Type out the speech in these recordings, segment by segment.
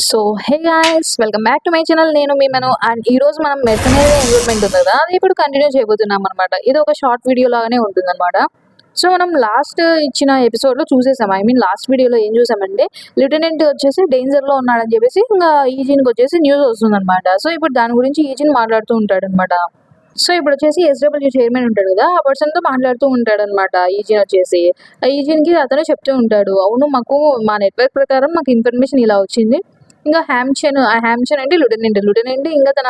So hey guys, welcome back to my channel. నేను మీ మను. And ఈ రోజు మనం మెర్సనరీ ఎన్రోల్మెంట్ ఉంది కదా, అది ఇప్పుడు కంటిన్యూ చేయబోతున్నాం అనమాట. ఇది ఒక షార్ట్ వీడియో లాగానే ఉంటుంది అనమాట. సో మనం లాస్ట్ ఇచ్చిన ఎపిసోడ్లో చూసేసాం. లాస్ట్ వీడియోలో ఏం చూసామంటే, లెఫ్టినెంట్ వచ్చేసి డేంజర్లో ఉన్నాడని చెప్పేసి ఇంకా ఈజిన్కి వచ్చేసి న్యూస్ వస్తుంది అనమాట. సో ఇప్పుడు దాని గురించి ఈజిన్ మాట్లాడుతూ ఉంటాడు అనమాట. సో ఇప్పుడు వచ్చేసి ఎస్డబ్ల్యూ చైర్మన్ ఉంటాడు కదా, ఆ పర్సన్తో మాట్లాడుతూ ఉంటాడు అనమాట. ఈజిన్ వచ్చేసి ఆ ఈజిన్కి అతను చెప్తూ ఉంటాడు, అవును మాకు మా నెట్వర్క్ ప్రకారం మాకు ఇన్ఫర్మేషన్ ఇలా వచ్చింది. ఇంకా హ్యామ్చన్ అంటే లెఫ్టినెంట్ ఇంకా తన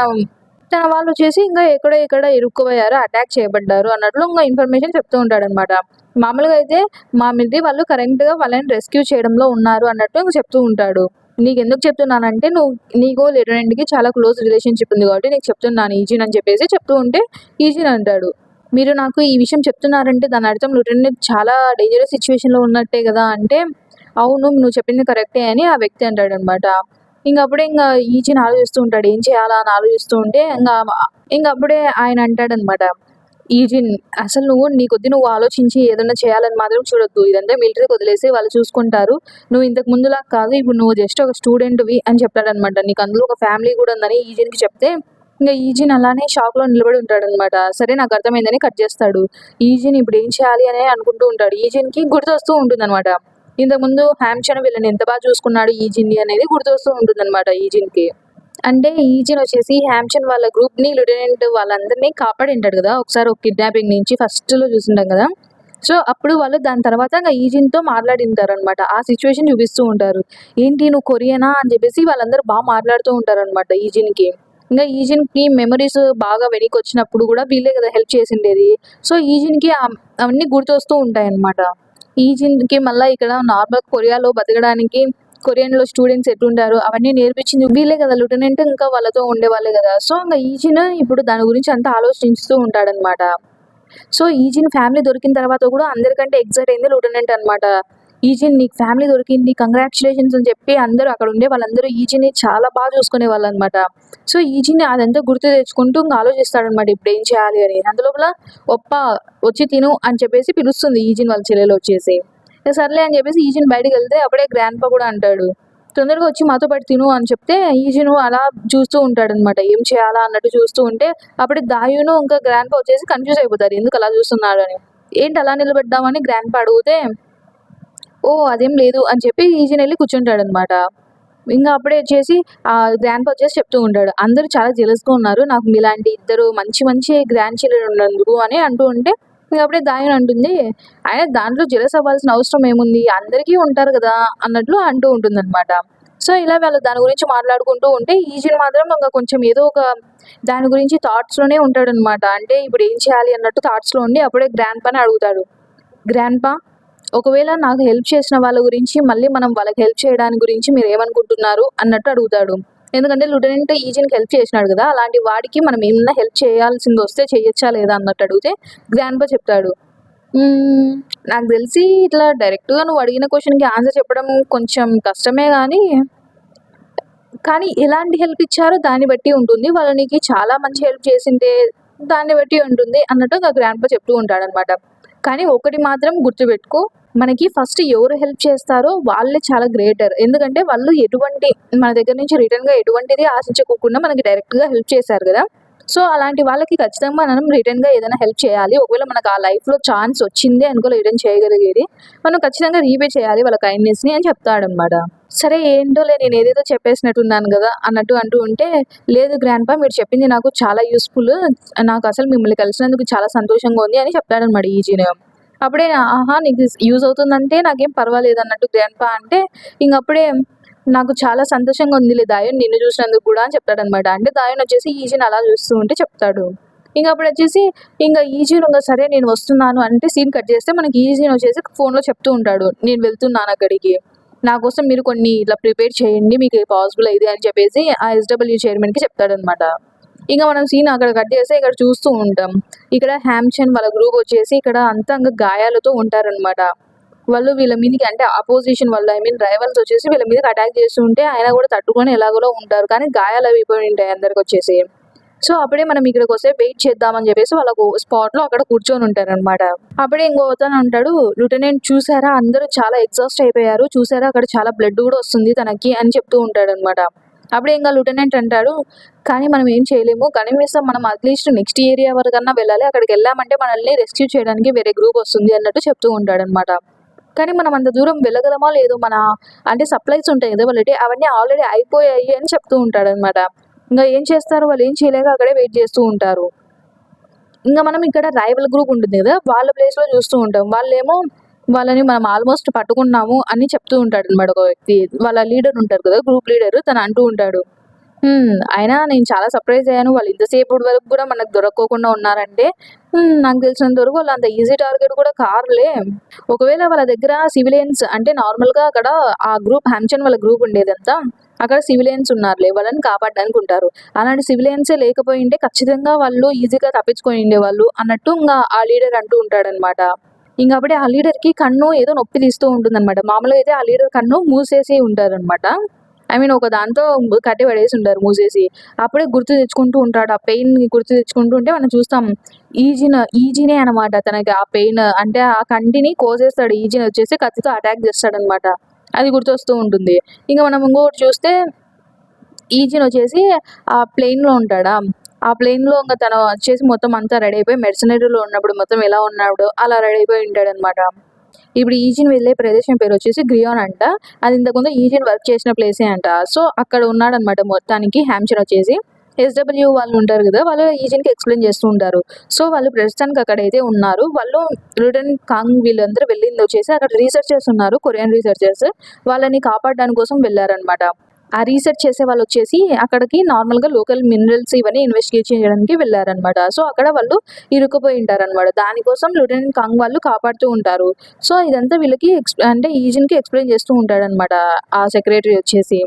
తన వాళ్ళు వచ్చేసి ఇంకా ఎక్కడ ఇరుక్కుపోయారు, అటాక్ చేయబడ్డారు అన్నట్లు ఇంకా ఇన్ఫర్మేషన్ చెప్తూ ఉంటాడు అనమాట. మామూలుగా అయితే మా మిలిటరీ వాళ్ళు కరెక్ట్గా వాళ్ళని రెస్క్యూ చేయడంలో ఉన్నారు అన్నట్టు ఇంకా చెప్తూ ఉంటాడు. నీకు ఎందుకు చెప్తున్నానంటే, నీకు లెఫ్టినెంట్కి చాలా క్లోజ్ రిలేషన్షిప్ ఉంది కాబట్టి నీకు చెప్తున్నాను ఈజిన్ అని చెప్పేసి చెప్తూ ఉంటే, ఈజిన్ అంటాడు, మీరు నాకు ఈ విషయం చెప్తున్నారంటే దాని అర్థం లెఫ్టినెంట్ చాలా డేంజరస్ సిచ్యువేషన్లో ఉన్నట్టే కదా అంటే, అవును నువ్వు చెప్పింది కరెక్టే అని ఆ వ్యక్తి అంటాడు అనమాట. ఇంకప్పుడే ఈజిన్ ఆలోచిస్తూ ఉంటాడు ఏం చేయాలా అని ఆలోచిస్తూ ఉంటే ఇంకప్పుడే ఆయన అంటాడనమాట, ఈజిన్ అసలు నీ కొద్ది నువ్వు ఆలోచించి ఏదైనా చేయాలని మాత్రం చూడొద్దు. ఇదంతా మిలిటరీకి వదిలేసి వాళ్ళు చూసుకుంటారు. నువ్వు ఇంతకు ముందులా కాదు, ఇప్పుడు నువ్వు జస్ట్ ఒక స్టూడెంట్వి అని చెప్తాడనమాట. నీకు అందులో ఒక ఫ్యామిలీ కూడా ఉందని ఈజిన్కి చెప్తే ఇంకా ఈజిన్ అలానే షాక్లో నిలబడి ఉంటాడనమాట. సరే నాకు అర్థమైందని కట్ చేస్తాడు. ఈజిన్ ఇప్పుడు ఏం చేయాలి అని అనుకుంటూ ఉంటాడు. ఈజిన్కి గుర్తొస్తూ ఉంటుందన్నమాట, ఇంతకుముందు హ్యామ్చన్ వీళ్ళని ఎంత బాగా చూసుకున్నాడు ఈజిన్ని అనేది గుర్తొస్తూ ఉంటుందన్నమాట ఈజిన్కి. అంటే ఈజిన్ వచ్చేసి హ్యామ్చన్ వాళ్ళ గ్రూప్ని, లెఫ్టినెంట్ వాళ్ళందరినీ కాపాడింటాడు కదా ఒకసారి, ఒక కిడ్నాపింగ్ నుంచి ఫస్ట్లో చూసింటాం కదా. సో అప్పుడు వాళ్ళు దాని తర్వాత ఇంకా ఈజిన్తో మాట్లాడింటారు అనమాట. ఆ సిచ్యువేషన్ చూపిస్తూ ఉంటారు. ఏంటి నువ్వు కొరియనా అని చెప్పేసి వాళ్ళందరూ బాగా మాట్లాడుతూ ఉంటారు అనమాట ఈజిన్కి. ఇంకా ఈజిన్కి మెమరీస్ బాగా వెనక్కి వచ్చినప్పుడు కూడా వీళ్ళే కదా హెల్ప్ చేసిండేది. సో ఈజిన్కి అవన్నీ గుర్తొస్తూ ఉంటాయి అనమాట. ఈజిన్కి మళ్ళీ ఇక్కడ నార్మల్ కొరియాలో బతకడానికి, కొరియన్లో స్టూడెంట్స్ ఎట్లుంటారు అవన్నీ నేర్పించింది వీళ్ళే కదా లెఫ్టినెంట్, ఇంకా వాళ్ళతో ఉండేవాళ్ళే కదా. సో ఇంకా ఈజిన్ ఇప్పుడు దాని గురించి అంతా ఆలోచిస్తూ ఉంటాడనమాట. సో ఈజిన్ ఫ్యామిలీ దొరికిన తర్వాత కూడా అందరికంటే ఎగ్జైట్ అయింది లెఫ్టినెంట్ అనమాట. ఈజిన్ నీకు ఫ్యామిలీ దొరికింది, కంగ్రాచులేషన్స్ అని చెప్పి అందరూ అక్కడ ఉండే వాళ్ళందరూ ఈజిన్ని చాలా బాగా చూసుకునే వాళ్ళు అనమాట. సో ఈజిన్ అదంతా గుర్తు తెచ్చుకుంటూ ఇంకా ఆలోచిస్తాడనమాట ఇప్పుడు ఏం చేయాలి అని. అందులోపల ఒప్ప వచ్చి తిను అని చెప్పేసి పిలుస్తుంది ఈజిన్ వాళ్ళ చెల్లెలు వచ్చేసి. సర్లే అని చెప్పేసి ఈజిన్ బయటకు వెళ్తే అప్పుడే గ్రాండ్ పా కూడా అంటాడు, తొందరగా వచ్చి మాతో పాటు తిను అని చెప్తే ఈజిన్ అలా చూస్తూ ఉంటాడనమాట, ఏం చేయాలా అన్నట్టు చూస్తూ ఉంటే అప్పుడే దాయును ఇంకా గ్రాండ్ పా వచ్చేసి కన్ఫ్యూజ్ అయిపోతారు, ఎందుకు అలా చూస్తున్నాడు అని. ఏంటి అలా నిలబెడదామని గ్రాండ్ పా అడిగితే, ఓ అదేం లేదు అని చెప్పి ఈజిన్ వెళ్ళి కూర్చుంటాడనమాట. ఇంకా అప్పుడే వచ్చేసి గ్రాండ్ పా వచ్చేసి చెప్తూ ఉంటాడు, అందరూ చాలా జెలస్గా ఉన్నారు, నాకు మీలాంటి ఇద్దరు మంచి మంచి గ్రాండ్ చిల్డ్రన్ ఉన్నందుకు అని అంటూ ఉంటే, ఇంక అప్పుడే దాయని అంటుంది, ఆయన దాంట్లో జెలస్ అవ్వాల్సిన అవసరం ఏముంది, అందరికీ ఉంటారు కదా అన్నట్లు అంటూ ఉంటుందన్నమాట. సో ఇలా వాళ్ళు దాని గురించి మాట్లాడుకుంటూ ఉంటే ఈజిన్ మాత్రం ఇంకా కొంచెం ఏదో ఒక దాని గురించి థాట్స్లోనే ఉంటాడనమాట. అంటే ఇప్పుడు ఏం చేయాలి అన్నట్టు థాట్స్లో ఉండి అప్పుడే గ్రాండ్ పాని అడుగుతాడు, గ్రాండ్ పా ఒకవేళ నాకు హెల్ప్ చేసిన వాళ్ళ గురించి మళ్ళీ మనం వాళ్ళకి హెల్ప్ చేయడానికి గురించి మీరు ఏమనుకుంటున్నారు అన్నట్టు అడుగుతాడు. ఎందుకంటే లెఫ్టినెంట్ ఈజిన్కి హెల్ప్ చేసినాడు కదా, అలాంటి వాడికి మనం ఏమన్నా హెల్ప్ చేయాల్సింది వస్తే చేయొచ్చా లేదా అన్నట్టు అడిగితే గ్రాండ్ పా చెప్తాడు, నాకు తెలిసి ఇట్లా డైరెక్ట్గా నువ్వు అడిగిన క్వశ్చన్కి ఆన్సర్ చెప్పడం కొంచెం కష్టమే కానీ ఎలాంటి హెల్ప్ ఇచ్చారో దాన్ని బట్టి ఉంటుంది, వాళ్ళు నీకు చాలా మంచి హెల్ప్ చేసిందే దాన్ని బట్టి ఉంటుంది అన్నట్టు గ్రాండ్ పా చెప్తూ ఉంటాడనమాట. కానీ ఒకటి మాత్రం గుర్తుపెట్టుకో, మనకి ఫస్ట్ ఎవరు హెల్ప్ చేస్తారో వాళ్ళే చాలా గ్రేటర్. ఎందుకంటే వాళ్ళు మన దగ్గర నుంచి రిటర్న్గా ఎటువంటిది ఆశించకోకుండా మనకి డైరెక్ట్గా హెల్ప్ చేశారు కదా. సో అలాంటి వాళ్ళకి ఖచ్చితంగా మనం రిటర్న్గా ఏదైనా హెల్ప్ చేయాలి. ఒకవేళ మనకు ఆ లైఫ్లో ఛాన్స్ వచ్చింది అనుకో రిటర్న్ చేయగలిగేది, మనం ఖచ్చితంగా రీపే చేయాలి వాళ్ళ కైండ్నెస్ని అని చెప్తాడనమాట. సరే ఏంటోలే నేను ఏదేదో చెప్పేసినట్టున్నాను కదా అన్నట్టు అంటూ ఉంటే, లేదు గ్రాండ్ పా మీరు చెప్పింది నాకు చాలా యూస్ఫుల్, నాకు అసలు మిమ్మల్ని కలిసినందుకు చాలా సంతోషంగా ఉంది అని చెప్తాడనమాట ఈజిన్. అప్పుడే ఆహా నీకు యూజ్ అవుతుందంటే నాకేం పర్వాలేదు అన్నట్టు గ్రాండ్ పా అంటే, ఇంకప్పుడే నాకు చాలా సంతోషంగా ఉంది దాయన్ నిన్ను చూసినందుకు కూడా అని చెప్తాడనమాట. అంటే దాయన్ వచ్చేసి ఈజిన్ అలా చూస్తూ ఉంటే చెప్తాడు. అప్పుడు వచ్చేసి ఇంకా ఈజిన్ ఇంకా సరే నేను వస్తున్నాను అంటే సీన్ కట్ చేస్తే మనకి ఈజిన్ వచ్చేసి ఫోన్లో చెప్తూ ఉంటాడు, నేను వెళ్తున్నాను అక్కడికి, నా కోసం మీరు కొన్ని ఇట్లా ప్రిపేర్ చేయండి మీకు పాసిబుల్ అయితే అని చెప్పేసి ఆ ఎస్డబ్ల్యూ చైర్మన్కి చెప్తాడనమాట. ఇంకా మనం సీన్ అక్కడ కట్ చేస్తే ఇక్కడ చూస్తూ ఉంటాం, ఇక్కడ హ్యామ్చన్ వాళ్ళ గ్రూప్ వచ్చేసి ఇక్కడ అంతా ఇంకా గాయాలతో ఉంటారనమాట. వాళ్ళు వీళ్ళ మీదకి అంటే ఆపోజిషన్ వాళ్ళు రైవల్స్ వచ్చేసి వీళ్ళ మీదకి అటాక్ చేస్తూ ఉంటే ఆయన కూడా తట్టుకొని ఎలాగోలో ఉంటారు, కానీ గాయాలు అయిపోయి ఉంటాయి అందరికి వచ్చేసి. సో అప్పుడే మనం ఇక్కడికి వస్తే వెయిట్ చేద్దామని చెప్పేసి వాళ్ళకు స్పాట్ లో అక్కడ కూర్చొని ఉంటారనమాట. అప్పుడే ఇంకో అతను అంటాడు, లెఫ్టినెంట్ చూసారా అందరూ చాలా ఎగ్జాస్ట్ అయిపోయారు, చూసారా అక్కడ చాలా బ్లడ్ కూడా వస్తుంది తనకి అని చెప్తూ ఉంటాడనమాట. అప్పుడే ఇంకా లెఫ్టినెంట్ అంటాడు, కానీ మనం ఏం చేయలేము, కనీసం మనం అట్లీస్ట్ నెక్స్ట్ ఏరియా వరకన్నా వెళ్ళాలి, అక్కడికి వెళ్ళామంటే మనల్ని రెస్క్యూ చేయడానికి వేరే గ్రూప్ వస్తుంది అన్నట్టు చెప్తూ ఉంటాడనమాట. కానీ మనం అంత దూరం వెళ్ళగలమా లేదు, మన అంటే సప్లైస్ ఉంటాయి కదా వాళ్ళకి, అవన్నీ ఆల్రెడీ అయిపోయాయి అని చెప్తూ ఉంటాడనమాట. ఇంకా ఏం చేస్తారు, వాళ్ళు ఏం చేయలేక అక్కడే వెయిట్ చేస్తూ ఉంటారు. ఇంకా మనం ఇక్కడ రైవల్ గ్రూప్ ఉంటుంది కదా, వాళ్ళ ప్లేస్ లో చూస్తూ ఉంటాం. వాళ్ళేమో వాళ్ళని మనం ఆల్మోస్ట్ పట్టుకున్నాము అని చెప్తూ ఉంటాడు అనమాట ఒక వ్యక్తి. వాళ్ళ లీడర్ ఉంటారు కదా, గ్రూప్ లీడర్, తను అంటూ ఉంటాడు, అయినా నేను చాలా సర్ప్రైజ్ అయ్యాను, వాళ్ళు ఇంతసేపు వరకు కూడా మనకు దొరక్కోకుండా ఉన్నారంటే నాకు తెలిసినంత వరకు వాళ్ళు అంత ఈజీ టార్గెట్ కూడా కారులే. ఒకవేళ వాళ్ళ దగ్గర సివిలియన్స్ అంటే నార్మల్గా అక్కడ ఆ గ్రూప్ హ్యామ్చన్ వాళ్ళ గ్రూప్ ఉండేదంతా, అక్కడ సివిలియన్స్ ఉన్నారులే, వాళ్ళని కాపాడడానికి ఉంటారు. అలాంటి సివిలియన్సే లేకపోయింటే ఖచ్చితంగా వాళ్ళు ఈజీగా తప్పించుకొని ఉండేవాళ్ళు అన్నట్టు ఇంకా ఆ లీడర్ అంటూ ఉంటాడనమాట. ఇంక అప్పుడే ఆ లీడర్కి కన్ను ఏదో నొప్పి తీస్తూ ఉంటుందన్నమాట. మామూలుగా అయితే ఆ లీడర్ కన్ను మూసేసి ఉంటారనమాట. ఐ మీన్ ఒక దాంతో కట్టి పడేసి ఉంటారు మూసేసి. అప్పుడే గుర్తు తెచ్చుకుంటూ ఉంటాడు. ఆ పెయిన్ గుర్తు తెచ్చుకుంటూ ఉంటే మనం చూస్తాం, ఈజీనే అనమాట తనకి ఆ పెయిన్. అంటే ఆ కంటిని కోసేస్తాడు, ఈజీని వచ్చేసి కత్తితో అటాక్ చేస్తాడనమాట. అది గుర్తొస్తూ ఉంటుంది. ఇంకా మనం ఇంకొకటి చూస్తే ఈజిన్ వచ్చేసి ఆ ప్లేన్‌లో ఉంటాడా, ఆ ప్లేన్‌లో ఇంక తను వచ్చేసి మొత్తం అంతా రెడీ అయిపోయి మెర్సనరీలో ఉన్నప్పుడు మొత్తం ఎలా ఉన్నాడో అలా రెడీ అయిపోయి ఉంటాడనమాట. ఇప్పుడు ఈజిన్ వెళ్ళే ప్రదేశం పేరు వచ్చేసి గ్రియాన్ అంట. అది ఇంతకుముందు ఈజిన్ వర్క్ చేసిన ప్లేసే అంట. సో అక్కడ ఉన్నాడనమాట మొత్తానికి హ్యామ్చర్ వచ్చేసి. ఎస్‌డబ్ల్యూ వాళ్ళు ఉంటారు కదా, వాళ్ళు ఈజిన్‌కి ఎక్స్‌ప్లెయిన్ చేస్తూ ఉంటారు. సో వాళ్ళు ప్రస్తుతానికి అక్కడైతే ఉన్నారు. వాళ్ళు లెఫ్టినెంట్ కాంగ్ వీళ్ళందరూ వెళ్ళింది వచ్చేసి అక్కడ రీసెర్చర్స్ ఉన్నారు, కొరియన్ రీసెర్చర్స్. వాళ్ళని కాపాడడానికి కోసం వెళ్లారనమాట. ఆ రీసెర్చ్ చేసే వాళ్ళు వచ్చేసి అక్కడికి నార్మల్‌గా లోకల్ మినరల్స్ ఇవన్నీ ఇన్వెస్టిగేట్ చేయడానికి వెళ్లారనమాట. సో అక్కడ వాళ్ళు ఇరుక్కుపోయి ఉంటారనమాట. దానికోసం లెఫ్టినెంట్ కాంగ్ వాళ్ళు కాపాడుతూ ఉంటారు. సో ఇదంతా వీళ్ళకి అంటే ఈజిన్‌కి ఎక్స్‌ప్లెయిన్ చేస్తూ ఉంటాడనమాట ఆ సెక్రటరీ వచ్చేసి.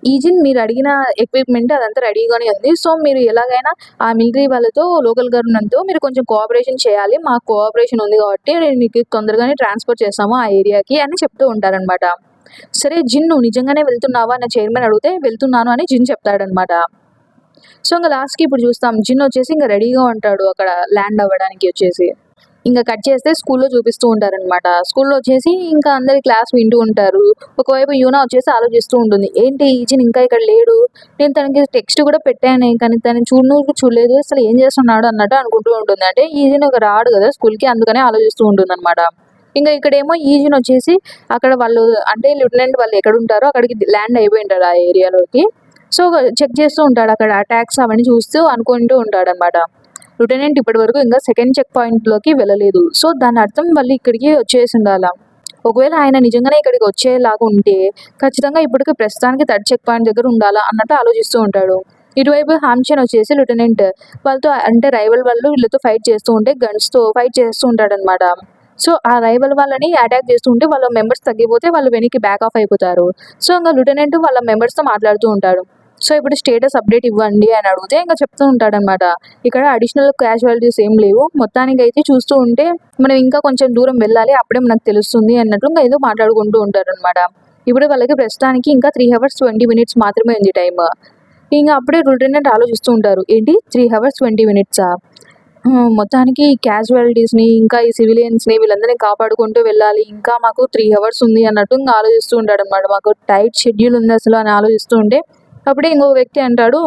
ఈజిన్ మీరు అడిగిన ఎక్విప్‌మెంట్ అదంతా రెడీగానే ఉంది. సో మీరు ఎలాగైనా ఆ మిలిటరీ వాళ్ళతో, లోకల్ గవర్నమెంట్‌తో మీరు కొంచెం కోఆపరేషన్ చేయాలి. మాకు కోఆపరేషన్ ఉంది కాబట్టి నేను మీకు తొందరగానే ట్రాన్స్‌ఫర్ చేస్తాము ఆ ఏరియాకి అని చెప్తూ ఉంటారనమాట. సరే జిన్, నువ్వు నిజంగానే వెళ్తున్నావా అని చైర్మన్ అడిగితే, వెళ్తున్నాను అని జిన్ చెప్తాడనమాట. సో ఇంక లాస్ట్‌కి ఇప్పుడు చూస్తాం, జిన్ వచ్చేసి ఇంక రెడీగా ఉంటాడు అక్కడ ల్యాండ్ అవ్వడానికి వచ్చేసి. ఇంక కట్ చేస్తే స్కూల్‌లో చూపిస్తూ ఉంటారనమాట. స్కూల్‌లో వచ్చేసి ఇంకా అందరి క్లాస్ వింటూ ఉంటారు. ఒకవైపు యూనా వచ్చేసి ఆలోచిస్తూ ఉంటుంది, ఏంటి ఈజిన్ ఇంకా ఇక్కడ లేడు, నేను తనకి టెక్స్ట్ కూడా పెట్టానే కానీ తను చూడలేదు, అసలు ఏం చేస్తున్నాడు అన్నట్టు అనుకుంటూ ఉంటుంది. అంటే ఈజిన్ ఇక రాడు కదా స్కూల్‌కి, అందుకనే ఆలోచిస్తూ ఉంటుందన్నమాట. ఇంకా ఇక్కడేమో ఈజిన్ వచ్చేసి అక్కడ వాళ్ళు అంటే లెఫ్టినెంట్ వాళ్ళు ఎక్కడుంటారో అక్కడికి ల్యాండ్ అయిపోయి ఉంటాడు ఆ ఏరియాలోకి. సో చెక్ చేస్తూ ఉంటాడు అక్కడ అటాక్స్ అవన్నీ చూస్తూ అనుకుంటూ ఉంటాడనమాట. లెఫ్టినెంట్ ఇప్పటివరకు ఇంకా సెకండ్ చెక్ పాయింట్‌లోకి వెళ్ళలేదు. సో దాని అర్థం వాళ్ళు ఇక్కడికి వచ్చేసి ఉండాల. ఒకవేళ ఆయన నిజంగానే ఇక్కడికి వచ్చేలాగా ఉంటే ఖచ్చితంగా ఇప్పటికి ప్రస్తుతానికి థర్డ్ చెక్ పాయింట్ దగ్గర ఉండాలా అన్నట్టు ఆలోచిస్తూ ఉంటాడు. ఇటువైపు హామ్చన్ వచ్చేసి లెఫ్టినెంట్ వాళ్ళతో అంటే రైవల్ వాళ్ళు వీళ్ళతో ఫైట్ చేస్తూ ఉంటే గన్స్‌తో ఫైట్ చేస్తూ ఉంటాడనమాట. సో ఆ రైవల్ వాళ్ళని అటాక్ చేస్తూ ఉంటే వాళ్ళ మెంబర్స్ తగ్గిపోతే వాళ్ళు వెనక్కి బ్యాక్ ఆఫ్ అయిపోతారు. సో ఇంక లెఫ్టినెంట్ వాళ్ళ మెంబర్స్‌తో మాట్లాడుతూ ఉంటాడు. సో ఇప్పుడు స్టేటస్ అప్డేట్ ఇవ్వండి అని అడిగితే ఇంక చెప్తూ ఉంటాడనమాట. ఇక్కడ అడిషనల్ క్యాజువాలిటీస్ ఏం లేవు, మొత్తానికైతే చూస్తూ ఉంటే మనం ఇంకా కొంచెం దూరం వెళ్ళాలి, అప్పుడే మనకు తెలుస్తుంది అన్నట్లు ఇంకా ఏదో మాట్లాడుకుంటూ ఉంటారనమాట. ఇప్పుడు వాళ్ళకి ప్రస్తుతానికి ఇంకా 3 hours 20 minutes మాత్రమే ఉంది టైమ్. ఇంక అప్పుడే లెఫ్టినెంట్ ఆలోచిస్తూ ఉంటారు, ఏంటి 3 hours 20 minutes మొత్తానికి ఈ క్యాజువాలిటీస్‌ని, ఇంకా ఈ సివిలియన్స్‌ని వీళ్ళందరిని కాపాడుకుంటూ వెళ్ళాలి, ఇంకా మాకు 3 hours ఉంది అన్నట్టు ఇంక ఆలోచిస్తూ ఉంటాడనమాట. మాకు టైట్ షెడ్యూల్ ఉంది అసలు అని ఆలోచిస్తూ ఉంటే అప్పుడే ఇంకొక వ్యక్తి అంటాడు,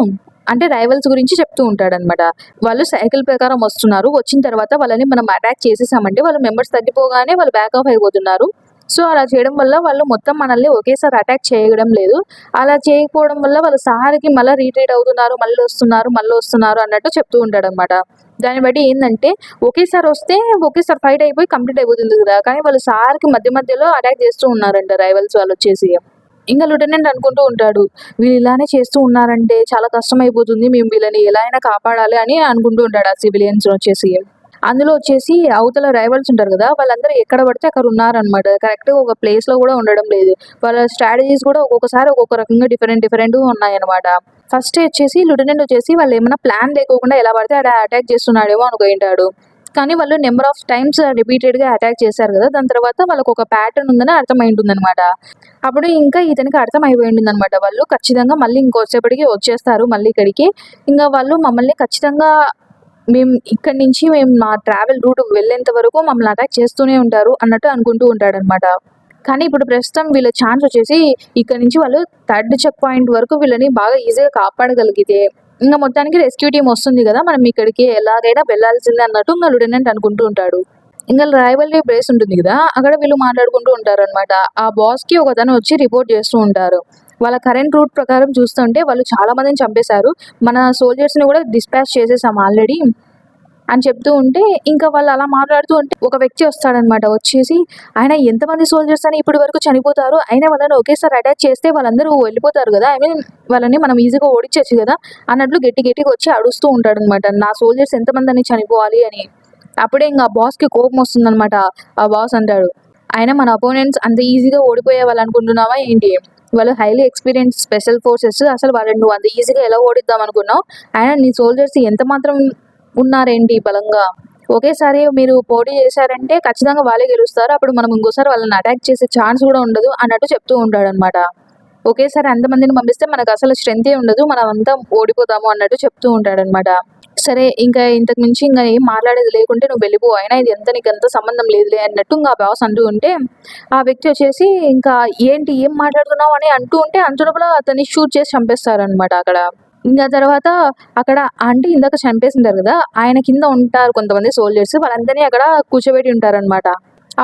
అంటే రైవల్స్ గురించి చెప్తూ ఉంటాడనమాట. వాళ్ళు సైకిల్ ప్రకారం వస్తున్నారు, వచ్చిన తర్వాత వాళ్ళని మనం అటాక్ చేసేసామంటే వాళ్ళ మెంబర్స్ తగ్గిపోగానే వాళ్ళు బ్యాక్ ఆఫ్ అయిపోతున్నారు. సో అలా చేయడం వల్ల వాళ్ళు మొత్తం మనల్ని ఒకేసారి అటాక్ చేయడం లేదు. అలా చేయకపోవడం వల్ల వాళ్ళ సహాయానికి మళ్ళీ రీట్రీట్ అవుతున్నారు, మళ్ళీ వస్తున్నారు అన్నట్టు చెప్తూ ఉంటాడనమాట. దాన్ని బట్టి ఏందంటే ఒకేసారి వస్తే ఒకేసారి ఫైట్ అయిపోయి కంప్లీట్ అయిపోతుంది కదా, కానీ వాళ్ళు సహాయానికి మధ్య మధ్యలో అటాక్ చేస్తూ ఉన్నారంట రైవల్స్ వాళ్ళు వచ్చేసి. ఇంకా లెఫ్టినెంట్ అనుకుంటూ ఉంటాడు, వీళ్ళు ఇలానే చేస్తూ ఉన్నారంటే చాలా కష్టం అయిపోతుంది, మేము వీళ్ళని ఎలా అయినా కాపాడాలి అని అనుకుంటూ ఉంటాడు ఆ సివిలియన్స్ వచ్చేసి. అందులో వచ్చేసి అవతల రైవల్స్ ఉంటారు కదా, వాళ్ళందరూ ఎక్కడ పడితే అక్కడ ఉన్నారనమాట. కరెక్ట్‌గా ఒక ప్లేస్‌లో కూడా ఉండడం లేదు. వాళ్ళ స్ట్రాటజీస్ కూడా ఒక్కొక్కసారి ఒక్కొక్క రకంగా డిఫరెంట్‌గా ఉన్నాయన్నమాట. ఫస్ట్ వచ్చేసి లెఫ్టినెంట్ వచ్చేసి వాళ్ళు ఏమైనా ప్లాన్ లేకోకుండా ఎలా పడితే అలా అటాక్ చేస్తున్నాడేమో అనుకుంటాడు. కానీ వాళ్ళు నెంబర్ ఆఫ్ టైమ్స్ రిపీటెడ్గా అటాక్ చేశారు కదా, దాని తర్వాత వాళ్ళకు ఒక ప్యాటర్న్ ఉందని అర్థమై ఉంటుందన్నమాట. అప్పుడు ఇంకా ఇతనికి అర్థం అయిపోయి ఉంటుందన్నమాట, వాళ్ళు ఖచ్చితంగా మళ్ళీ ఇంకొచ్చేపటికి వచ్చేస్తారు మళ్ళీ ఇక్కడికి. ఇంకా వాళ్ళు మమ్మల్ని ఖచ్చితంగా మేము ఇక్కడి నుంచి మా ట్రావెల్ రూట్ వెళ్ళేంత వరకు మమ్మల్ని అటాక్ చేస్తూనే ఉంటారు అన్నట్టు అనుకుంటూ ఉంటాడనమాట. కానీ ఇప్పుడు ప్రస్తుతం వీళ్ళ ఛాన్స్ వచ్చేసి ఇక్కడ నుంచి వాళ్ళు థర్డ్ చెక్ పాయింట్ వరకు వీళ్ళని బాగా ఈజీగా కాపాడగలిగితే ఇంకా మొత్తానికి రెస్క్యూ టీం వస్తుంది కదా, మనం ఇక్కడికి ఎలాగైనా వెళ్ళాల్సిందే అన్నట్టు ఇంకా లెఫ్టినెంట్ అనుకుంటూ ఉంటాడు. ఇంకా రైవల్రీ ప్లేస్ ఉంటుంది కదా, అక్కడ వీళ్ళు మాట్లాడుకుంటూ ఉంటారు అనమాట. ఆ బాస్కి ఒకతను వచ్చి రిపోర్ట్ చేస్తూ ఉంటారు. వాళ్ళ కరెంట్ రూట్ ప్రకారం చూస్తుంటే వాళ్ళు చాలా మందిని చంపేశారు, మన సోల్జర్స్ని కూడా డిస్పాచ్ చేసేసాం ఆల్రెడీ అని చెప్తూ ఉంటే, ఇంకా వాళ్ళు అలా మాట్లాడుతూ ఉంటే ఒక వ్యక్తి వస్తాడనమాట. వచ్చేసి ఆయన ఎంతమంది సోల్జర్స్ అని ఇప్పటి వరకు చనిపోతారు, అయినా వాళ్ళని ఒకేసారి అటాక్ చేస్తే వాళ్ళందరూ వెళ్ళిపోతారు కదా, ఐ మీన్ వాళ్ళని మనం ఈజీగా ఓడించచ్చు కదా అన్నట్లు గట్టిగా వచ్చి అడుస్తూ ఉంటాడనమాట, నా సోల్జర్స్ ఎంతమంది అని చనిపోవాలి అని. అప్పుడే ఇంకా బాస్కి కోపం వస్తుందన్నమాట. ఆ బాస్ అంటాడు, ఆయన మన అపోనెంట్స్ అంత ఈజీగా ఓడిపోయే వాళ్ళు అనుకుంటున్నావా ఏంటి, వాళ్ళు హైలీ ఎక్స్పీరియన్స్ స్పెషల్ ఫోర్సెస్, అసలు వాళ్ళని నువ్వు అంత ఈజీగా ఎలా ఓడిద్దాం అనుకున్నావు, ఆయన నీ సోల్జర్స్ ఎంత మాత్రం ఉన్నారేంటి బలంగా, ఒకేసారి మీరు పోటీ చేశారంటే ఖచ్చితంగా వాళ్ళే గెలుస్తారు, అప్పుడు మనం ఇంకోసారి వాళ్ళని అటాక్ చేసే ఛాన్స్ కూడా ఉండదు అన్నట్టు చెప్తూ ఉంటాడనమాట. ఒకేసారి అంతమందిని పంపిస్తే మనకు అసలు స్ట్రెంతే ఉండదు, మనం అంతా ఓడిపోతాము అన్నట్టు చెప్తూ ఉంటాడనమాట. సరే ఇంకా ఇంతకు మించి ఇంకా ఏం మాట్లాడేది లేకుంటే నువ్వు వెళ్ళిపో, అయినా ఇది నీకు ఎంత సంబంధం లేదులే అన్నట్టు ఇంకా బాస్ అంటూ ఉంటే, ఆ వ్యక్తి వచ్చేసి ఇంకా ఏంటి ఏం మాట్లాడుతున్నావు అని అంటూ ఉంటే అంతలోపల అతన్ని షూట్ చేసి చంపేస్తారనమాట అక్కడ. ఇంకా తర్వాత అక్కడ అంటే ఇందాక చంపేసింటారు కదా, ఆయన కింద ఉంటారు కొంతమంది సోల్జర్స్, వాళ్ళందరినీ అక్కడ కూర్చోబెట్టి ఉంటారనమాట.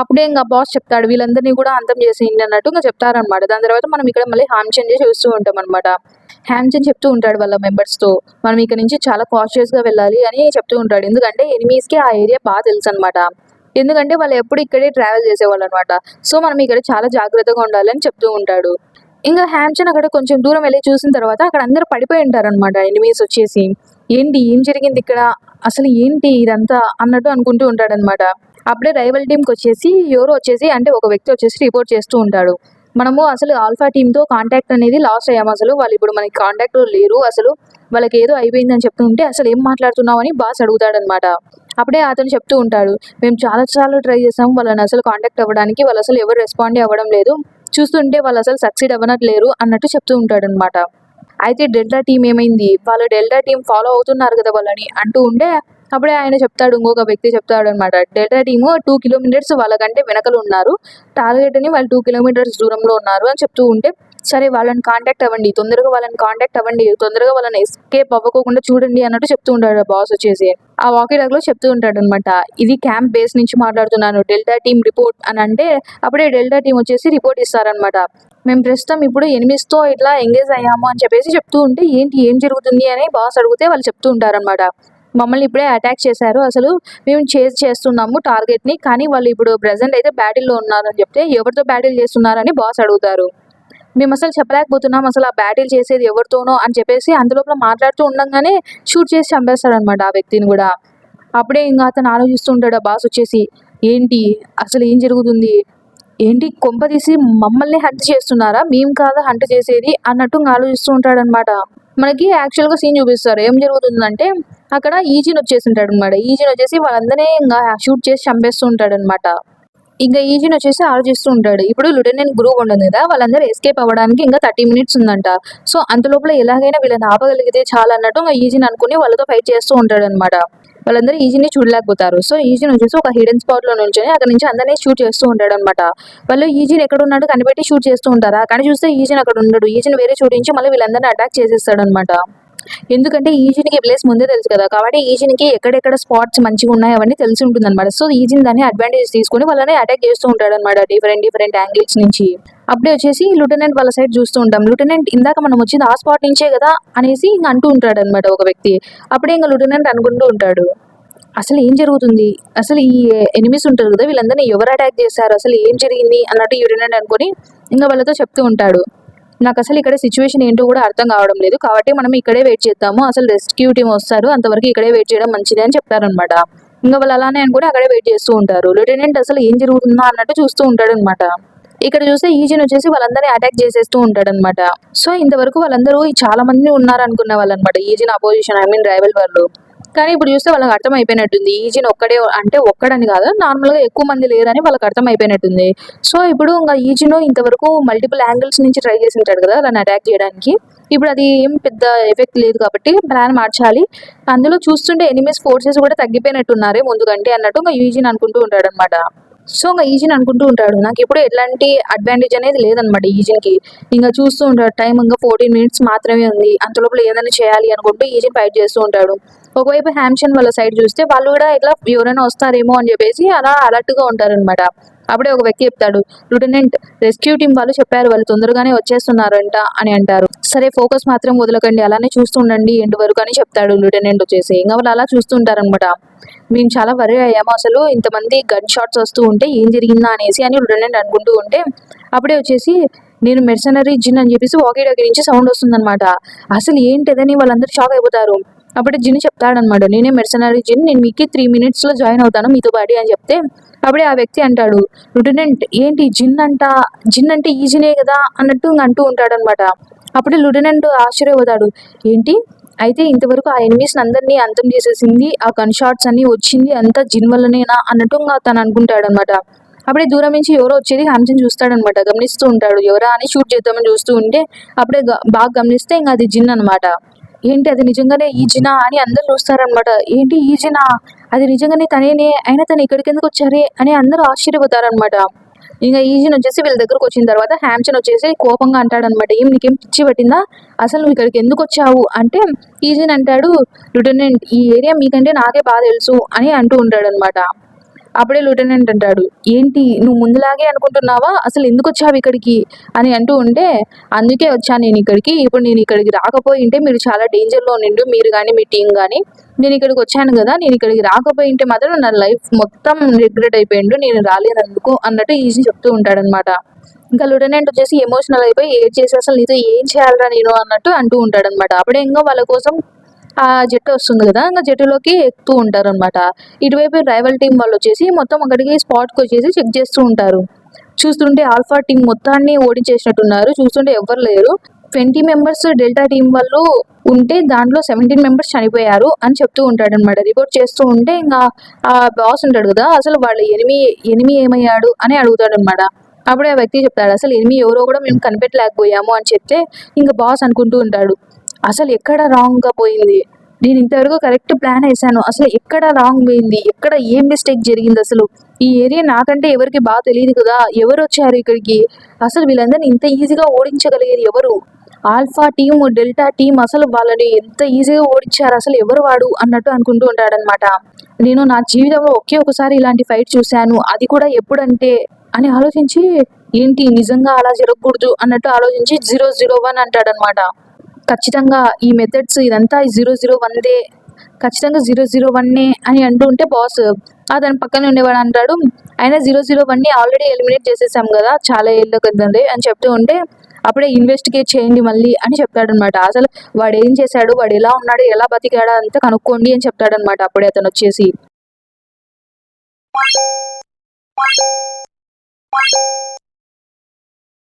అప్పుడే ఇంకా బాస్ చెప్తాడు వీళ్ళందరినీ కూడా అంతం చేసేయండి అన్నట్టు ఇంకా చెప్తారనమాట. దాని తర్వాత మనం ఇక్కడ మళ్ళీ హామ్చంద్ చూస్తూ ఉంటాం అనమాట. హ్యామ్చంద్ చెప్తూ ఉంటాడు వాళ్ళ మెంబర్స్తో, మనం ఇక్కడ నుంచి చాలా కాన్షియస్గా వెళ్ళాలి అని చెప్తూ ఉంటాడు. ఎందుకంటే ఎనిమీస్కి ఆ ఏరియా బాగా తెలుసు అనమాట, ఎందుకంటే వాళ్ళు ఎప్పుడు ఇక్కడే ట్రావెల్ చేసేవాళ్ళు అనమాట. సో మనం ఇక్కడ చాలా జాగ్రత్తగా ఉండాలి అని చెప్తూ ఉంటాడు. ఇంకా హ్యామ్చంద్ అక్కడ కొంచెం దూరం వెళ్ళి చూసిన తర్వాత అక్కడ అందరూ పడిపోయి ఉంటారనమాట. ఎనిమీస్ వచ్చేసి ఏంటి ఏం జరిగింది ఇక్కడ, అసలు ఏంటి ఇదంతా అన్నట్టు అనుకుంటూ ఉంటాడనమాట. అప్పుడే రైవల్ టీంకి వచ్చేసి ఎవరో వచ్చేసి అంటే ఒక వ్యక్తి వచ్చేసి రిపోర్ట్ చేస్తూ ఉంటాడు, మనము అసలు ఆల్ఫా టీంతో కాంటాక్ట్ అనేది లాస్ అయ్యాము, అసలు వాళ్ళు ఇప్పుడు మనకి కాంటాక్ట్లో లేరు, అసలు వాళ్ళకి ఏదో అయిపోయిందని చెప్తూ ఉంటే అసలు ఏం మాట్లాడుతున్నావు అని బాస్ అడుగుతాడనమాట. అప్పుడే అతను చెప్తూ ఉంటాడు, మేము చాలా ట్రై చేసాము వాళ్ళని అసలు కాంటాక్ట్ అవ్వడానికి, వాళ్ళు అసలు ఎవరు రెస్పాండ్ అవ్వడం లేదు, చూస్తుంటే వాళ్ళు అసలు సక్సీడ్ అవ్వనట్లేరు అన్నట్టు చెప్తూ ఉంటాడనమాట. అయితే డెల్టా టీం ఏమైంది, వాళ్ళు డెల్టా టీం ఫాలో అవుతున్నారు కదా వాళ్ళని అంటూ ఉంటే, అప్పుడే ఆయన చెప్తాడు, ఇంకొక వ్యక్తి చెప్తాడు అనమాట, డెల్టా టీము 2 కిలోమీటర్స్ వాళ్ళకంటే వెనకలు ఉన్నారు, టార్గెట్ అని వాళ్ళు 2 కిలోమీటర్స్ దూరంలో ఉన్నారు అని చెప్తూ ఉంటే, సరే వాళ్ళని కాంటాక్ట్ అవ్వండి, తొందరగా వాళ్ళని ఎస్కేప్ అవ్వకుండా చూడండి అన్నట్టు చెప్తూ ఉంటాడు బాస్ వచ్చేసి. ఆ వాకీ టాక్లో చెప్తూ ఉంటాడు అనమాట, ఇది క్యాంప్ బేస్ నుంచి మాట్లాడుతున్నాను, డెల్టా టీం రిపోర్ట్ అని అంటే, అప్పుడే డెల్టా టీం వచ్చేసి రిపోర్ట్ ఇస్తారనమాట, మేము ప్రస్తుతం ఇప్పుడు ఎనిమిస్తో ఇట్లా ఎంగేజ్ అయ్యాము అని చెప్పేసి చెప్తూ ఉంటే, ఏంటి ఏం జరుగుతుంది అని బాస్ అడిగితే వాళ్ళు చెప్తూ ఉంటారనమాట, మమ్మల్ని ఇప్పుడే అటాక్ చేశారు, అసలు మేము చేస్తున్నాము టార్గెట్ని, కానీ వాళ్ళు ఇప్పుడు ప్రజెంట్ అయితే బ్యాటిల్లో ఉన్నారని చెప్తే, ఎవరితో బ్యాటిల్ చేస్తున్నారని బాస్ అడుగుతారు. మేము అసలు చెప్పలేకపోతున్నాం, అసలు ఆ బ్యాటిల్ చేసేది ఎవరితోనో అని చెప్పేసి అందులోపల మాట్లాడుతూ ఉండగానే షూట్ చేసి చంపేస్తాడనమాట ఆ వ్యక్తిని కూడా. అప్పుడే ఇంకా అతను ఆలోచిస్తూ ఉంటాడు ఆ బాస్ వచ్చేసి, ఏంటి అసలు ఏం జరుగుతుంది, ఏంటి కొంపదీసి మమ్మల్ని హంట్ చేస్తున్నారా, మేము కాదా హంట్ చేసేది అన్నట్టు ఆలోచిస్తూ ఉంటాడనమాట. మనకి యాక్చువల్గా సీన్ చూపిస్తారు, ఏం జరుగుతుందంటే అక్కడ ఈజిన్ వచ్చేసి ఉంటాడు అనమాట. ఈజిన్ వచ్చేసి వాళ్ళందరినీ ఇంకా షూట్ చేసి చంపేస్తూ ఉంటాడు అనమాట. ఇంకా ఈజిన్ వచ్చేసి ఆలోచిస్తూ ఉంటాడు, ఇప్పుడు లెఫ్టినెంట్ గ్రూప్ ఉంటుంది కదా, వాళ్ళందరూ ఎస్కేప్ అవ్వడానికి ఇంకా 30 మినిట్స్ ఉందంట, సో అంతలోపల ఎలాగైనా వీళ్ళని ఆపగలిగితే చాలా అన్నట్టు ఇంకా ఈజిన్ అనుకుని వాళ్ళతో ఫైట్ చేస్తూ ఉంటాడు అనమాట. వాళ్ళందరూ ఈజిని చూడలేకపోతారు, సో ఈజిన్ వచ్చేసి ఒక హిడెన్ స్పాట్లో నుంచొని అక్కడ నుంచి అందరినీ షూట్ చేస్తూ ఉంటాడు అనమాట. వాళ్ళు ఈజిన్ ఎక్కడ ఉన్నాడు కనిపెట్టి షూట్ చేస్తూ ఉంటారా, కానీ చూస్తే ఈజిన్ అక్కడ ఉండడు, ఈజిన్ వేరే చోటు నుంచి మళ్ళీ వీళ్ళందరినీ అటాక్ చేసేస్తాడు అనమాట. ఎందుకంటే ఈజిన్కి ప్లేస్ ముందే తెలుసు కదా, కాబట్టి ఈజిన్కి ఎక్కడెక్కడ స్పాట్స్ మంచిగా ఉన్నాయి అవన్నీ తెలిసి ఉంటుంది అనమాట. సో ఈజిన్ దాన్ని అడ్వాంటేజ్ తీసుకుని వాళ్ళని అటాక్ చేస్తూ ఉంటాడు అనమాట డిఫరెంట్ యాంగిల్స్ నుంచి. అప్పుడే వచ్చేసి లెఫ్టినెంట్ వాళ్ళ సైడ్ చూస్తూ ఉంటాం, లెఫ్టినెంట్ ఇందాక మనం వచ్చింది ఆ స్పాట్ నుంచే కదా అనేసి ఇంక అంటూ ఉంటాడు అనమాట ఒక వ్యక్తి. అప్పుడే ఇంకా లెఫ్టినెంట్ అనుకుంటూ ఉంటాడు, అసలు ఏం జరుగుతుంది, అసలు ఈ ఎనిమిస్ ఉంటారు కదా వీళ్ళందరినీ ఎవరు అటాక్ చేశారు, అసలు ఏం జరిగింది అన్నట్టు లెఫ్టినెంట్ అనుకుని ఇంకా వాళ్ళతో చెప్తూ ఉంటాడు, నాకు అసలు ఇక్కడ సిచ్యువేషన్ ఏంటో కూడా అర్థం కావడం లేదు, కాబట్టి మనం ఇక్కడే వెయిట్ చేద్దాము, అసలు రెస్క్యూ టీం వస్తారు అంతవరకు ఇక్కడే వెయిట్ చేయడం మంచిది అని చెప్తారనమాట. ఇంకా వాళ్ళు అలానే అనుకుని అక్కడే వెయిట్ చేస్తూ ఉంటారు. లెఫ్టినెంట్ అసలు ఏం జరుగుతుందా అన్నట్టు చూస్తూ ఉంటాడు అనమాట. ఇక్కడ చూస్తే ఈజిన్ వచ్చేసి వాళ్ళందరినీ అటాక్ చేసేస్తూ ఉంటాడు అనమాట. సో ఇంతవరకు వాళ్ళందరూ చాలా మంది ఉన్నారు అనుకునే వాళ్ళు అనమాట, ఈజిన్ అపోజిషన్ ఐ మీన్ రైవల్ వాళ్ళు. కానీ ఇప్పుడు చూస్తే వాళ్ళకి అర్థం అయిపోయినట్టుంది. ఈజిన్ ఒక్కడని కాదు, నార్మల్‌గా ఎక్కువ మంది లేరని వాళ్ళకి అర్థం అయిపోయినట్టుంది. సో, ఇప్పుడు ఇంక ఈజిన్ ఇంతవరకు మల్టిపుల్ యాంగిల్స్ నుంచి ట్రై చేసుంటాడు కదా! వాళ్ళని అటాక్ చేయడానికి. ఇప్పుడు అది ఏం పెద్ద ఎఫెక్ట్ లేదు కాబట్టి ప్లాన్ మార్చాలి. అందులో చూస్తుంటే ఎనిమీస్ ఫోర్సెస్ కూడా తగ్గిపోయినట్టున్నారే ముందు కంటే అన్నట్టు ఇంక ఈజిన్ అనుకుంటూ ఉంటాడనమాట. సో, ఇంక ఈజిన్ అనుకుంటూ ఉంటాడు. నాకెప్పుడు ఎట్లాంటి అడ్వాంటేజ్ అనేది లేదనమాట ఈజిన్‌కి. ఇంక చూస్తూ ఉంటాడు. టైం ఇంక 14 మినిట్స్ మాత్రమే ఉంది. అంతలోపల ఏదైనా చేయాలి అనుకుంటూ ఈజిన్ ఫైట్ చేస్తూ ఉంటాడు. ఒకవైపు హామ్షన్ వాళ్ళ సైడ్ చూస్తే వాళ్ళు కూడా ఇట్లా ఎవరైనా వస్తారేమో అని చెప్పేసి అలా అలర్ట్‌గా ఉంటారనమాట. అప్పుడే ఒక వ్యక్తి చెప్తాడు, "లెఫ్టినెంట్, రెస్క్యూ టీమ్ వాళ్ళు చెప్పారు. వాళ్ళు తొందరగానే వచ్చేస్తున్నారంట" అని అంటారు. "సరే, ఫోకస్ మాత్రం వదలకండి. అలానే చూస్తూ ఉండండి ఎండ్ వరకు" అని చెప్తాడు లెఫ్టినెంట్ వచ్చేసి. ఇంక వాళ్ళు అలా చూస్తూ ఉంటారనమాట. మేము చాలా వరీ అయ్యాము. అసలు ఇంతమంది గన్ షాట్స్ వస్తూ ఉంటే ఏం జరిగిందా అనేసి అని లెఫ్టినెంట్ అనుకుంటూ ఉంటే అప్పుడే వచ్చేసి, "నేను మెర్సనరీ జిన్" అని చెప్పేసి వాకీ టాకీ నుంచి సౌండ్ వస్తుందనమాట. అసలు ఏంటిదని వాళ్ళందరూ షాక్ అయిపోతారు. అప్పుడే జిన్ చెప్తాడనమాట, "నేనే మెర్సనరీ జిన్. నేను మీకు 3 మినిట్స్‌లో జాయిన్ అవుతాను మీతో పాటి" అని చెప్తే అప్పుడే ఆ వ్యక్తి అంటాడు, "లెఫ్టినెంట్, ఏంటి జిన్ అంట? జిన్ అంటే ఈజినే కదా" అన్నట్టు ఇంక అంటూ ఉంటాడనమాట. అప్పుడే లెఫ్టినెంట్ ఆశ్చర్యపోతాడు. "ఏంటి? అయితే ఇంతవరకు ఆ ఎనిమీస్‌ని అందరిని అంతం చేసేసింది, ఆ గన్ షాట్స్ అన్నీ వచ్చింది అంతా జిన్ వల్లనేనా" అన్నట్టు ఇంగ తను అనుకుంటాడనమాట. అప్పుడే దూరం నుంచి ఎవరో వచ్చేది హామ్సన్ చూస్తాడనమాట. గమనిస్తూ ఉంటాడు. ఎవరా అని షూట్ చేద్దామని చూస్తూ ఉంటే అప్పుడే బాగా గమనిస్తే ఇంక అది జిన్ అనమాట. ఏంటి అది నిజంగానే ఈజినా అని అందరూ చూస్తారనమాట. ఏంటి ఈజినా? అది నిజంగానే తనేనే, అయినా తను ఇక్కడికెందుకు వచ్చారే అని అందరూ ఆశ్చర్యపోతారనమాట. ఇంక ఈజిన్ వచ్చేసి వీళ్ళ దగ్గరకు వచ్చిన తర్వాత హామ్సన్ వచ్చేసి కోపంగా అంటాడనమాట, "ఏం నీకేం పిచ్చి పట్టిందా? అసలు నువ్వు ఇక్కడికి ఎందుకు వచ్చావు" అంటే ఈజిన్ అంటాడు, "లెఫ్టినెంట్, ఈ ఏరియా మీకంటే నాకే బాగా తెలుసు" అని అంటూ ఉంటాడనమాట. అప్పుడే లెఫ్టినెంట్ అంటాడు, "ఏంటి నువ్వు ముందులాగే అనుకుంటున్నావా? అసలు ఎందుకొచ్చావు ఇక్కడికి" అని అంటూ ఉంటే, "అందుకే వచ్చాను నేను ఇక్కడికి. ఇప్పుడు నేను ఇక్కడికి రాకపోయింటే మీరు చాలా డేంజర్‌లో ఉండిండు, మీరు గాని, మీ టీమ్ గాని. నేను ఇక్కడికి వచ్చాను కదా! నేను ఇక్కడికి రాకపోయింటే మాత్రం నా లైఫ్ మొత్తం రిగ్రెట్ అయిపోయిండు నేను రాలేనందుకు" అన్నట్టు ఈజీ చెప్తూ ఉంటాడనమాట. ఇంకా లెఫ్టినెంట్ వచ్చేసి ఎమోషనల్ అయిపోయి ఏడ్చేసి, "అసలు నీతో ఏం చేయాలిరా నేను" అన్నట్టు అంటూ ఉంటాడనమాట. అప్పుడే ఇంగ వాళ్ళ కోసం ఆ జెట్ వస్తుంది కదా! ఇంగ జెట్టులోకి ఎక్కుతూ ఉంటారనమాట. ఇటువైపు రైవల్ టీమ్ వాళ్ళొచ్చేసి మొత్తం అక్కడికి స్పాట్‌కొచ్చేసి చెక్ చేస్తూ ఉంటారు. చూస్తుంటే ఆల్ఫా టీమ్ మొత్తాన్ని ఓడించేసినట్టున్నారు. చూస్తుంటే ఎవ్వరు లేరు. 20 మెంబర్స్ డెల్టా టీమ్ వాళ్ళు ఉంటే దాంట్లో 17 మెంబర్స్ చనిపోయారు అని చెప్తూ ఉంటాడనమాట. రిపోర్ట్ చేస్తూ ఉంటే ఇంగా ఆ బాస్ ఉంటాడు కదా! అసలు వాళ్ళ ఎనిమీ ఏమయ్యాడు అని అడుగుతాడనమాట. అప్పుడే ఆ వ్యక్తి చెప్తాడు, "అసలు ఎనిమీ ఎవరో కూడా మేము కనిపెట్టలేకపోయాము" అని చెప్తే ఇంక బాస్ అనుకుంటూ ఉంటాడు, "అసలు ఎక్కడ రాంగ్‌గా పోయింది? నేను ఇంతవరకు కరెక్ట్ ప్లాన్ ఏసాను. అసలు ఎక్కడ రాంగ్ పోయింది? ఎక్కడ ఏం మిస్టేక్ జరిగిందసలు? ఈ ఏరియా నాకంటే ఎవరికీ బాగా తెలీదు కదా! ఎవరొచ్చారు ఇక్కడికి? అసలు వీళ్ళందరిని ఇంత ఈజీగా ఓడించగలిగేది ఎవరు? ఆల్ఫా టీమ్, డెల్టా టీమ్ అసలు వాళ్ళని ఎంత ఈజీగా ఓడించారు? అసలు ఎవరు వాడు?" అన్నట్టు అనుకుంటూ ఉంటాడనమాట. "నేను నా జీవితంలో ఒకే ఒకసారి ఇలాంటి ఫైట్ చూశాను. అది కూడా ఎప్పుడంటే" అని ఆలోచించి, "ఏంటి నిజంగా అలా జరగకూడదు" అన్నట్టు ఆలోచించి 001 అంటాడనమాట. ఖచ్చితంగా ఈ మెథడ్స్ ఇదంతా 001దే. ఖచ్చితంగా 001 అని అంటూ ఉంటే బాస్ అతని పక్కనే ఉండేవాడు అంటాడు, "అయినా 001ని ఆల్రెడీ ఎలిమినేట్ చేసేసాం కదా! చాలా ఏళ్ల కిందటే" అని చెప్తూ ఉంటే, అప్పుడే "ఇన్వెస్టిగేట్ చేయండి మళ్ళీ" అని చెప్తాడనమాట. అసలు వాడేం చేశాడు? వాడు ఎలా ఉన్నాడు? ఎలా బతికాడు? అంతా కనుక్కోండి అని చెప్తాడనమాట అప్పుడే అతనొచ్చేసి.